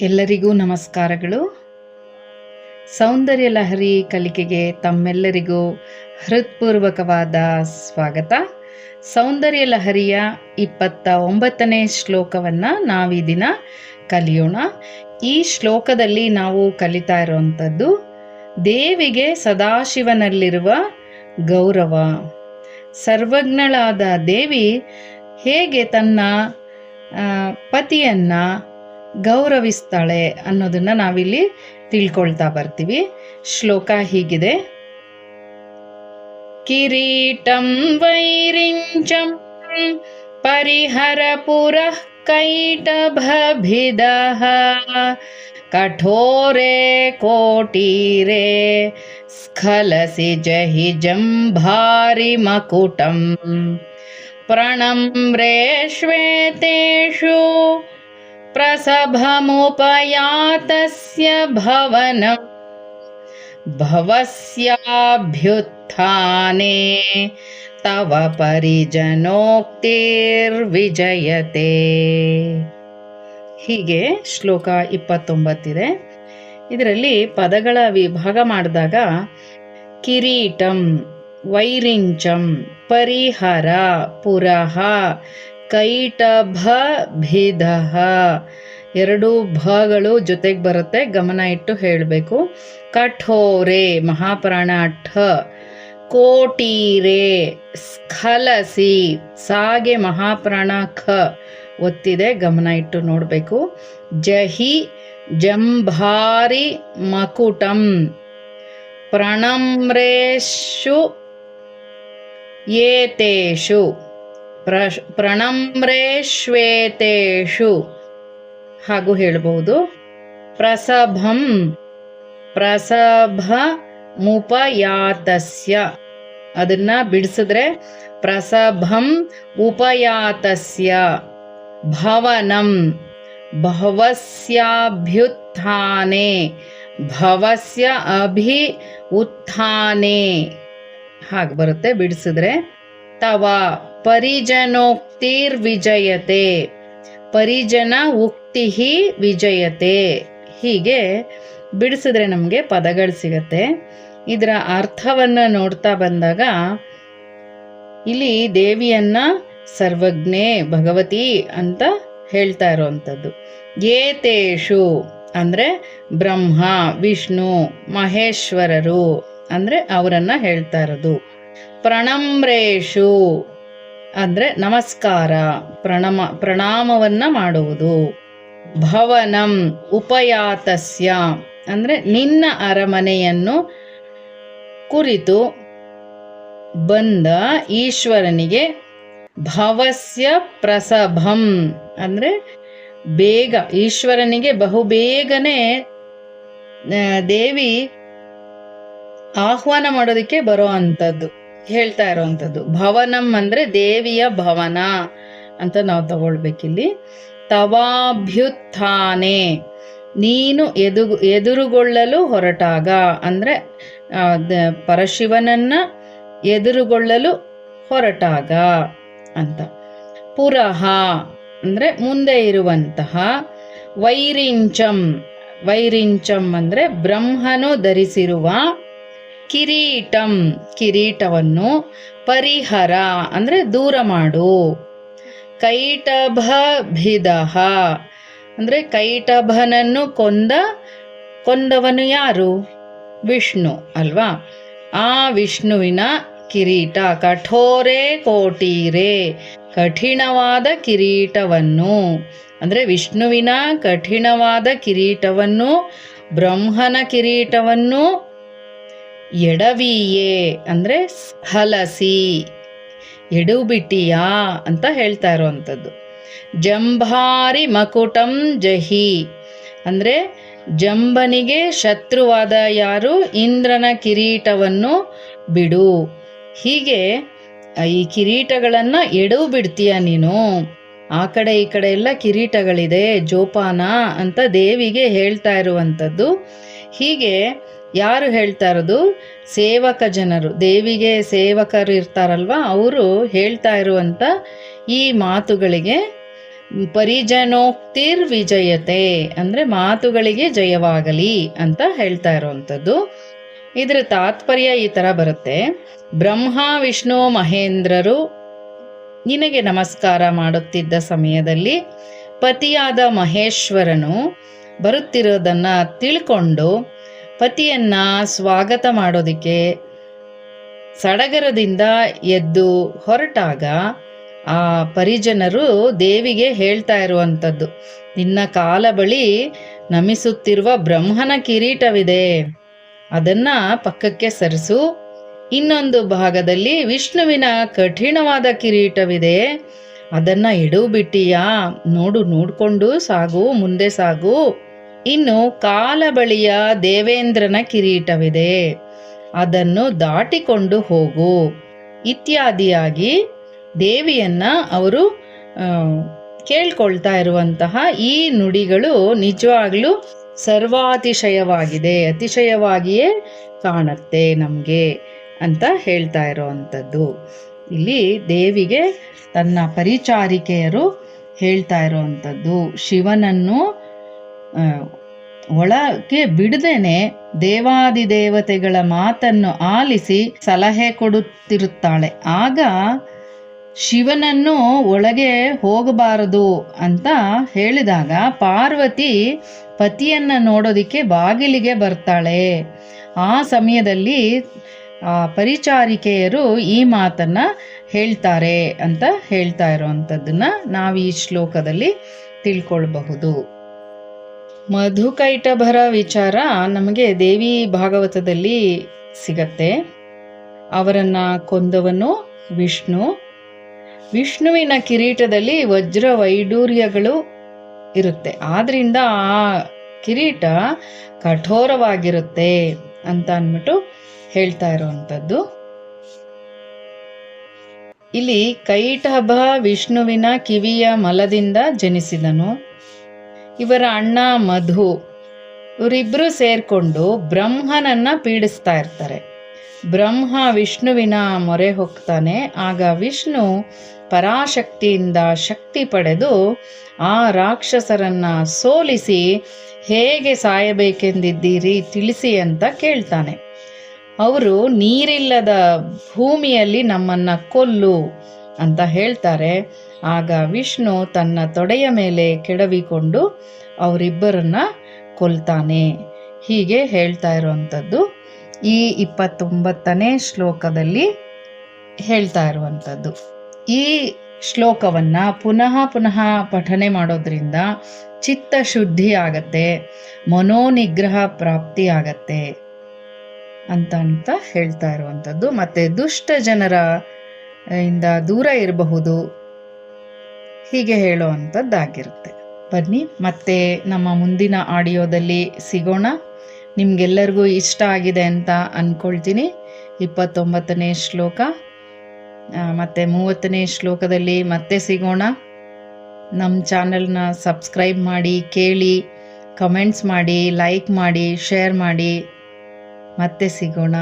ಎಲ್ಲರಿಗೂ ನಮಸ್ಕಾರಗಳು. ಸೌಂದರ್ಯ ಲಹರಿ ಕಲಿಕೆಗೆ ತಮ್ಮೆಲ್ಲರಿಗೂ ಹೃತ್ಪೂರ್ವಕವಾದ ಸ್ವಾಗತ. ಸೌಂದರ್ಯ ಲಹರಿಯ 29ನೇ ಶ್ಲೋಕವನ್ನು ನಾವೀ ದಿನ ಕಲಿಯೋಣ. ಈ ಶ್ಲೋಕದಲ್ಲಿ ನಾವು ಕಲಿತಾ ಇರುವಂಥದ್ದು ದೇವಿಗೆ ಸದಾಶಿವನಲ್ಲಿರುವ ಗೌರವ. ಸರ್ವಜ್ಞಳಾದ ದೇವಿ ಹೇಗೆ ತನ್ನ ಪತಿಯನ್ನು ಗೌರವಿಸ್ತಾಳೆ ಅನ್ನೋದನ್ನು ನಾವಿಲ್ಲಿ ತಿಳ್ಕೊಳ್ತಾ ಬರ್ತೀವಿ. ಶ್ಲೋಕ ಹೀಗಿದೆ: ಕಿರೀಟಂ ವೈರಿಂಚಂ ಪರಿಹರ ಪುರಃ ಕೈಟಭಭಿದಃ ಕಠೋರೆ ಕೋಟೀರೆ ಸ್ಖಲಸಿ ಜಹಿ ಜಂಭಾರಿ ಮಕುಟಂ ಪ್ರಣಮ್ರೆ ಶ್ವೇತೇಷು ಪ್ರಸಭಮುಪಯಾತಸ್ಯ ಭವನಂ ಭವಸ್ಯಾಭ್ಯುತ್ಥಾನೆ ತವ ಪರಿಜನೋಕ್ತಿರ್ವಿಜಯತೆ. ಹೀಗೆ ಶ್ಲೋಕ 29 ಇದೆ. ಇದರಲ್ಲಿ ಪದಗಳ ವಿಭಾಗ ಮಾಡಿದಾಗ ಕಿರೀಟಂ, ವೈರಿಂಚಂ, ಪರಿಹರ, ಪುರಃ, ಕೈಟಭಭಿದಃ, ಎರಡು ಭಗಳು ಜೊತೆಗೆ ಬರುತ್ತೆ, ಗಮನ ಇಟ್ಟು ಹೇಳಬೇಕು. ಕಠೋರೆ ಮಹಾಪ್ರಾಣ ಠ, ಕೋಟೀರೆ ಸ್ಖಲಸಿ ಸಾಗೆ ಮಹಾಪ್ರಾಣ ಖ ಒತ್ತಿದೆ, ಗಮನ ಇಟ್ಟು ನೋಡಬೇಕು. ಜಹಿ ಜಂಭಾರಿ ಮಕುಟಂ ಪ್ರಣಮ್ರೇಷು ಏತೇಷು ಪ್ರಣಮ್ರೇಶ್ವೇತೇಷು ಹಾಗೂ ಹೇಳಬಹುದು. ಪ್ರಸಭಂ ಪ್ರಸಭಮುಪಯಾತಸ್ಯ, ಅದನ್ನ ಬಿಡಿಸಿದ್ರೆ ಪ್ರಸಭಂ ಉಪಯಾತಸ್ಯ, ಭವನಂ ಭವಸ್ಯಾಭ್ಯುತ್ಥಾನೆ ಭವಸ್ಯ ಅಭಿ ಉತ್ಥಾನೆ ಹಾಗೆ ಬರುತ್ತೆ ಬಿಡಿಸಿದ್ರೆ. ತವ ಪರಿಜನೋಕ್ತಿರ್ವಿಜಯತೆ, ಪರಿಜನ ಉಕ್ತಿ ವಿಜಯತೆ. ಹೀಗೆ ಬಿಡಿಸಿದ್ರೆ ನಮಗೆ ಪದಗಳು ಸಿಗತ್ತೆ. ಇದರ ಅರ್ಥವನ್ನು ನೋಡ್ತಾ ಬಂದಾಗ ಇಲ್ಲಿ ದೇವಿಯನ್ನ ಸರ್ವಜ್ಞೆ ಭಗವತಿ ಅಂತ ಹೇಳ್ತಾ ಇರೋವಂಥದ್ದು. ಏತೇಷು ಅಂದರೆ ಬ್ರಹ್ಮ ವಿಷ್ಣು ಮಹೇಶ್ವರರು ಅಂದರೆ ಅವರನ್ನ ಹೇಳ್ತಾ ಇರೋದು. ಪ್ರಣಮ್ರೇಷು ಅಂದರೆ ನಮಸ್ಕಾರ, ಪ್ರಣಾಮವನ್ನ ಮಾಡುವುದು. ಭವನಂ ಉಪಯಾತಸ್ಯ ಅಂದರೆ ನಿನ್ನ ಅರಮನೆಯನ್ನು ಕುರಿತು ಬಂದ ಈಶ್ವರನಿಗೆ. ಭವಸ್ಯ ಪ್ರಸಭಂ ಅಂದರೆ ಬೇಗ, ಈಶ್ವರನಿಗೆ ಬಹುಬೇಗನೆ ದೇವಿ ಆಹ್ವಾನ ಮಾಡೋದಕ್ಕೆ ಬರೋ ಅಂಥದ್ದು ಹೇಳ್ತಾ ಇರೋವಂಥದ್ದು. ಭವನಂ ಅಂದರೆ ದೇವಿಯ ಭವನ ಅಂತ ನಾವು ತಗೊಳ್ಬೇಕಿಲ್ಲಿ. ತವಾಭ್ಯುತ್ಥಾನೆ ನೀನು ಎದುರುಗೊಳ್ಳಲು ಹೊರಟಾಗ ಅಂದರೆ ಪರಶಿವನನ್ನ ಎದುರುಗೊಳ್ಳಲು ಹೊರಟಾಗ ಅಂತ. ಪುರಃ ಅಂದರೆ ಮುಂದೆ ಇರುವಂತಹ. ವೈರಿಂಚಂ, ವೈರಿಂಚಂ ಅಂದರೆ ಬ್ರಹ್ಮನು ಧರಿಸಿರುವ ಕಿರೀಟಂ, ಕಿರೀಟವನ್ನು. ಪರಿಹರ ಅಂದರೆ ದೂರ ಮಾಡು. ಕೈಟಭಭಿದಃ ಅಂದರೆ ಕೈಟಭನನ್ನು ಕೊಂದವನು ಯಾರು? ವಿಷ್ಣು ಅಲ್ವಾ? ಆ ವಿಷ್ಣುವಿನ ಕಿರೀಟ. ಕಠೋರೆ ಕೋಟೀರೆ ಕಠಿಣವಾದ ಕಿರೀಟವನ್ನು ಅಂದರೆ ವಿಷ್ಣುವಿನ ಕಠಿಣವಾದ ಕಿರೀಟವನ್ನು, ಬ್ರಹ್ಮನ ಕಿರೀಟವನ್ನು ಎಡವಿಯೇ ಅಂದರೆ ಸ್ಖಲಸಿ ಎಡುಬಿಟ್ಟಿಯಾ ಅಂತ ಹೇಳ್ತಾ ಇರುವಂಥದ್ದು. ಜಂಭಾರಿ ಮಕುಟಂ ಜಹಿ ಅಂದರೆ ಜಂಬನಿಗೆ ಶತ್ರುವಾದ ಯಾರು? ಇಂದ್ರನ ಕಿರೀಟವನ್ನು ಬಿಡು. ಹೀಗೆ ಈ ಕಿರೀಟಗಳನ್ನು ಎಡವು ಬಿಡ್ತೀಯ ನೀನು. ಆ ಕಡೆ ಈ ಕಡೆ ಎಲ್ಲ ಕಿರೀಟಗಳಿದೆ, ಜೋಪಾನ ಅಂತ ದೇವಿಗೆ ಹೇಳ್ತಾ ಇರುವಂಥದ್ದು. ಹೀಗೆ ಯಾರು ಹೇಳ್ತಾ ಇರೋದು? ಸೇವಕ ಜನರು, ದೇವಿಗೆ ಸೇವಕರು ಇರ್ತಾರಲ್ವ, ಅವರು ಹೇಳ್ತಾ ಇರುವಂಥ ಈ ಮಾತುಗಳಿಗೆ ಪರಿಜನೋಕ್ತಿರ್ ವಿಜಯತೆ ಅಂದರೆ ಮಾತುಗಳಿಗೆ ಜಯವಾಗಲಿ ಅಂತ ಹೇಳ್ತಾ ಇರುವಂಥದ್ದು. ಇದರ ತಾತ್ಪರ್ಯ ಈ ಥರ ಬರುತ್ತೆ. ಬ್ರಹ್ಮ ವಿಷ್ಣು ಮಹೇಂದ್ರರು ನಿನಗೆ ನಮಸ್ಕಾರ ಮಾಡುತ್ತಿದ್ದ ಸಮಯದಲ್ಲಿ ಪತಿಯಾದ ಮಹೇಶ್ವರನು ಬರುತ್ತಿರೋದನ್ನ ತಿಳ್ಕೊಂಡು ಪತಿಯನ್ನ ಸ್ವಾಗತ ಮಾಡೋದಕ್ಕೆ ಸಡಗರದಿಂದ ಎದ್ದು ಹೊರಟಾಗ ಆ ಪರಿಜನರು ದೇವಿಗೆ ಹೇಳ್ತಾ ಇರುವಂಥದ್ದು, ನಿನ್ನ ಕಾಲ ಬಳಿ ನಮಿಸುತ್ತಿರುವ ಬ್ರಹ್ಮನ ಕಿರೀಟವಿದೆ, ಅದನ್ನ ಪಕ್ಕಕ್ಕೆ ಸರಿಸು. ಇನ್ನೊಂದು ಭಾಗದಲ್ಲಿ ವಿಷ್ಣುವಿನ ಕಠಿಣವಾದ ಕಿರೀಟವಿದೆ, ಅದನ್ನ ಎಡು ಬಿಟ್ಟಿಯಾ, ನೋಡ್ಕೊಂಡು ಸಾಗು, ಮುಂದೆ ಸಾಗು. ಇನ್ನು ಕಾಲ ಬಳಿಯ ದೇವೇಂದ್ರನ ಕಿರೀಟವಿದೆ, ಅದನ್ನು ದಾಟಿಕೊಂಡು ಹೋಗು ಇತ್ಯಾದಿಯಾಗಿ ದೇವಿಯನ್ನ ಅವರು ಕೇಳ್ಕೊಳ್ತಾ ಇರುವಂತಹ ಈ ನುಡಿಗಳು ನಿಜವಾಗ್ಲೂ ಸರ್ವಾತಿಶಯವಾಗಿದೆ, ಅತಿಶಯವಾಗಿಯೇ ಕಾಣುತ್ತೆ ನಮಗೆ ಅಂತ ಹೇಳ್ತಾ ಇರೋವಂಥದ್ದು. ಇಲ್ಲಿ ದೇವಿಗೆ ತನ್ನ ಪರಿಚಾರಿಕೆಯರು ಹೇಳ್ತಾ ಇರೋವಂಥದ್ದು, ಶಿವನನ್ನು ಒಳಗೆ ಬಿಡದೇನೆ ದೇವಾದಿದೇವತೆಗಳ ಮಾತನ್ನು ಆಲಿಸಿ ಸಲಹೆ ಕೊಡುತ್ತಿರುತ್ತಾಳೆ. ಆಗ ಶಿವನನ್ನು ಒಳಗೆ ಹೋಗಬಾರದು ಅಂತ ಹೇಳಿದಾಗ ಪಾರ್ವತಿ ಪತಿಯನ್ನ ನೋಡೋದಿಕ್ಕೆ ಬಾಗಿಲಿಗೆ ಬರ್ತಾಳೆ. ಆ ಸಮಯದಲ್ಲಿ ಆ ಪರಿಚಾರಿಕೆಯರು ಈ ಮಾತನ್ನ ಹೇಳ್ತಾರೆ ಅಂತ ಹೇಳ್ತಾ ಇರೋವಂಥದ್ದನ್ನ ನಾವು ಈ ಶ್ಲೋಕದಲ್ಲಿ ತಿಳ್ಕೊಳ್ಬಹುದು. ಮಧುಕೈಟಭರ ವಿಚಾರ ನಮಗೆ ದೇವಿ ಭಾಗವತದಲ್ಲಿ ಸಿಗತ್ತೆ. ಅವರನ್ನ ಕೊಂದವನು ವಿಷ್ಣು. ವಿಷ್ಣುವಿನ ಕಿರೀಟದಲ್ಲಿ ವಜ್ರ ವೈಡೂರ್ಯಗಳು ಇರುತ್ತೆ, ಆದ್ರಿಂದ ಆ ಕಿರೀಟ ಕಠೋರವಾಗಿರುತ್ತೆ ಅಂತ ಅಂದ್ಬಿಟ್ಟು ಹೇಳ್ತಾ ಇರುವಂಥದ್ದು. ಇಲ್ಲಿ ಕೈಟಭ ವಿಷ್ಣುವಿನ ಕಿವಿಯ ಮಲದಿಂದ ಜನಿಸಿದನು. ಇವರ ಅಣ್ಣ ಮಧು, ಇವರಿಬ್ರು ಸೇರ್ಕೊಂಡು ಬ್ರಹ್ಮನನ್ನ ಪೀಡಿಸ್ತಾ ಇರ್ತಾರೆ. ಬ್ರಹ್ಮ ವಿಷ್ಣುವಿನ ಮೊರೆ ಹೋಗ್ತಾನೆ. ಆಗ ವಿಷ್ಣು ಪರಾಶಕ್ತಿಯಿಂದ ಶಕ್ತಿ ಪಡೆದು ಆ ರಾಕ್ಷಸರನ್ನ ಸೋಲಿಸಿ ಹೇಗೆ ಸಾಯಬೇಕೆಂದಿದ್ದೀರಿ ತಿಳಿಸಿ ಅಂತ ಕೇಳ್ತಾನೆ. ಅವರು ನೀರಿಲ್ಲದ ಭೂಮಿಯಲ್ಲಿ ನಮ್ಮನ್ನ ಕೊಲ್ಲು ಅಂತ ಹೇಳ್ತಾರೆ. ಆಗ ವಿಷ್ಣು ತನ್ನ ತೊಡೆಯ ಮೇಲೆ ಕೆಡವಿಕೊಂಡು ಅವರಿಬ್ಬರನ್ನ ಕೊಲ್ತಾನೆ. ಹೀಗೆ ಹೇಳ್ತಾ ಇರುವಂಥದ್ದು ಈ 29ನೇ ಶ್ಲೋಕದಲ್ಲಿ ಹೇಳ್ತಾ ಇರುವಂಥದ್ದು. ಈ ಶ್ಲೋಕವನ್ನ ಪುನಃ ಪಠನೆ ಮಾಡೋದ್ರಿಂದ ಚಿತ್ತ ಶುದ್ಧಿ ಆಗತ್ತೆ, ಮನೋನಿಗ್ರಹ ಪ್ರಾಪ್ತಿ ಆಗತ್ತೆ ಅಂತ ಹೇಳ್ತಾ ಇರುವಂಥದ್ದು. ಮತ್ತೆ ದುಷ್ಟ ಜನರ ಇಂದ ದೂರ ಇರಬಹುದು, ಹೀಗೆ ಹೇಳುವಂಥದ್ದಾಗಿರುತ್ತೆ. ಬನ್ನಿ ಮತ್ತೆ ನಮ್ಮ ಮುಂದಿನ ಆಡಿಯೋದಲ್ಲಿ ಸಿಗೋಣ. ನಿಮ್ಗೆಲ್ಲರಿಗೂ ಇಷ್ಟ ಆಗಿದೆ ಅಂತ ಅಂದ್ಕೊಳ್ತೀನಿ. 29ನೇ ಶ್ಲೋಕ ಮತ್ತೆ 30ನೇ ಶ್ಲೋಕದಲ್ಲಿ ಮತ್ತೆ ಸಿಗೋಣ. ನಮ್ಮ ಚಾನಲ್ನ ಸಬ್ಸ್ಕ್ರೈಬ್ ಮಾಡಿ, ಕೇಳಿ, ಕಮೆಂಟ್ಸ್ ಮಾಡಿ, ಲೈಕ್ ಮಾಡಿ, ಶೇರ್ ಮಾಡಿ. ಮತ್ತೆ ಸಿಗೋಣ.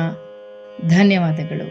ಧನ್ಯವಾದಗಳು.